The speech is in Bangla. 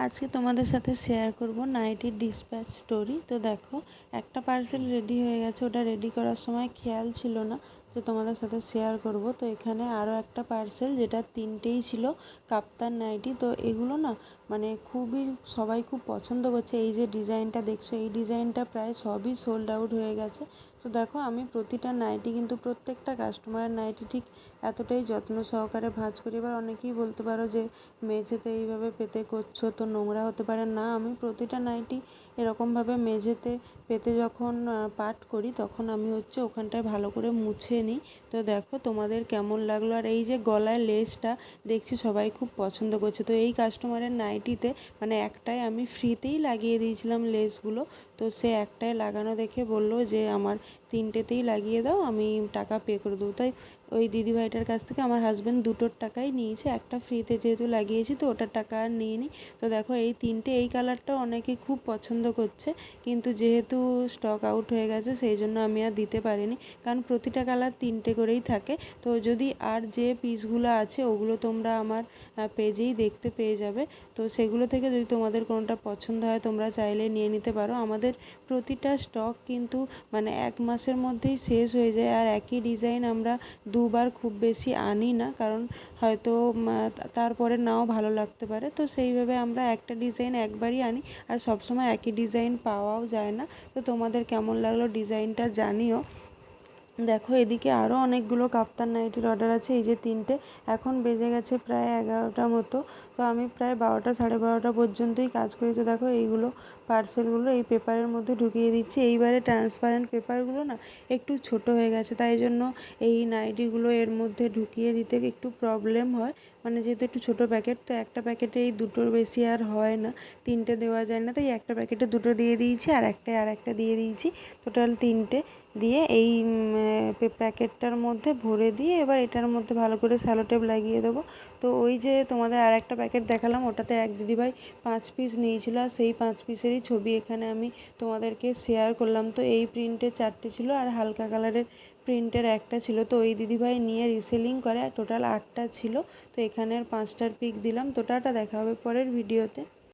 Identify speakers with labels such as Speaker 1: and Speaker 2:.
Speaker 1: আজকে তোমাদের সাথে শেয়ার করব নাইটির ডিসপ্যাচ স্টোরি। তো দেখো, একটা পার্সেল রেডি হয়ে গেছে। ওটা রেডি করার সময় খেয়াল ছিল না যে তোমাদের সাথে শেয়ার করব। তো এখানে আরও একটা পার্সেল, যেটা তিনটেই ছিল কাপ্তান নাইটি। তো এগুলো না মানে খুবই সবাই খুব পছন্দ করছে। এই যে ডিজাইনটা দেখছো, এই ডিজাইনটা প্রায় সবই সোল্ড আউট হয়ে গেছে। তো দেখো, আমি প্রতিটা নাইটি কিন্তু প্রত্যেকটা কাস্টমারের নাইটি ঠিক এতটাই যত্ন সহকারে ভাঁজ করি। এবার অনেকেই বলতে পারো যে মেঝেতে এইভাবে পেতে করছো তো নোংরা হতে পারে না। আমি প্রতিটা নাইটি এরকমভাবে মেঝেতে পেতে যখন পাট করি, তখন আমি ওখানটায় ভালো করে মুছে নিই। তো দেখো তোমাদের কেমন লাগলো। আর এই যে গলায় লেসটা দেখছি সবাই খুব পছন্দ করছে। তো এই কাস্টমারের নাইটিতে মানে একটাই আমি ফ্রিতেই লাগিয়ে দিয়েছিলাম লেসগুলো। তো সে একটাই লাগানো দেখে বলল যে আমার তিনটেতেই লাগিয়ে দাও, আমি টাকা পে করে দেবো। তাই ওই দিদিভাইটার কাছ থেকে আমার হাজব্যান্ড দুটোর টাকাই নিয়েছে। একটা ফ্রিতে যেহেতু লাগিয়েছি, তো ওটার টাকা আর নিইনি। তো দেখো, এই তিনটে, এই কালারটাও অনেকে খুব পছন্দ করছে, কিন্তু যেহেতু স্টক আউট হয়ে গেছে সেই জন্য আমি আর দিতে পারিনি। কারণ প্রতিটা কালার তিনটে করেই থাকে। তো যদি আর যে পিসগুলো আছে ওগুলো তোমরা আমার পেজেই দেখতে পেয়ে যাবে। তো সেগুলো থেকে যদি তোমাদের কোনোটা পছন্দ হয় তোমরা চাইলে নিয়ে নিতে পারো। আমাদের প্রতিটা স্টক কিন্তু মানে 1 মাসের মধ্যেই শেষ হয়ে যায়। আর একই ডিজাইন আমরা দুবার খুব বেশি আনি না, কারণ হয়তো তারপরে নাও ভালো লাগতে পারে। তো সেইভাবে আমরা একটা ডিজাইন একবারই আনি, আর সবসময় একই ডিজাইন পাওয়াও যায় না। তো তোমাদের কেমন লাগলো ডিজাইনটা জানিও। দেখো, এদিকে আরও অনেকগুলো কাপ্তান নাইটির অর্ডার আছে। এই যে তিনটে, এখন বেজে গেছে প্রায় 11টা মতো। তো আমি প্রায় 12টা সাড়ে 12টা পর্যন্তই কাজ করি। তো দেখো, এইগুলো পার্সেলগুলো এই পেপারের মধ্যে ঢুকিয়ে দিচ্ছি। এইবারে ট্রান্সপারেন্ট পেপারগুলো না একটু ছোট হয়ে গেছে, তাই জন্য এই নাইটিগুলো এর মধ্যে ঢুকিয়ে দিতে একটু প্রবলেম হয়। মানে যেহেতু একটু ছোটো প্যাকেট, তো একটা প্যাকেটে এই দুটোর বেশি আর হয় না, তিনটে দেওয়া যায় না। তাই একটা প্যাকেটে দুটো দিয়ে দিয়েছি, আর একটা দিয়ে দিয়েছি, টোটাল তিনটে দিয়ে এই প্যাকেটটার মধ্যে ভরে দিয়ে এবার এটার মধ্যে ভালো করে স্যালো টেপ লাগিয়ে দেবো। তো ওই যে তোমাদের আর একটা প্যাকেট দেখালাম, ওটাতে এক দিদিভাই 5 পিস নিয়েছিল, আর সেই 5 পিসেরই ছবি এখানে আমি তোমাদেরকে শেয়ার করলাম। তো এই প্রিন্টের 4টে ছিল, আর হালকা কালারের প্রিন্টের একটা ছিল। তো ওই দিদিভাই নিয়ে রিসেলিং করে, আর টোটাল 8টা ছিল। তো এখানের 5টার পিক দিলাম। তো টাটা, দেখা হবে পরের ভিডিওতে।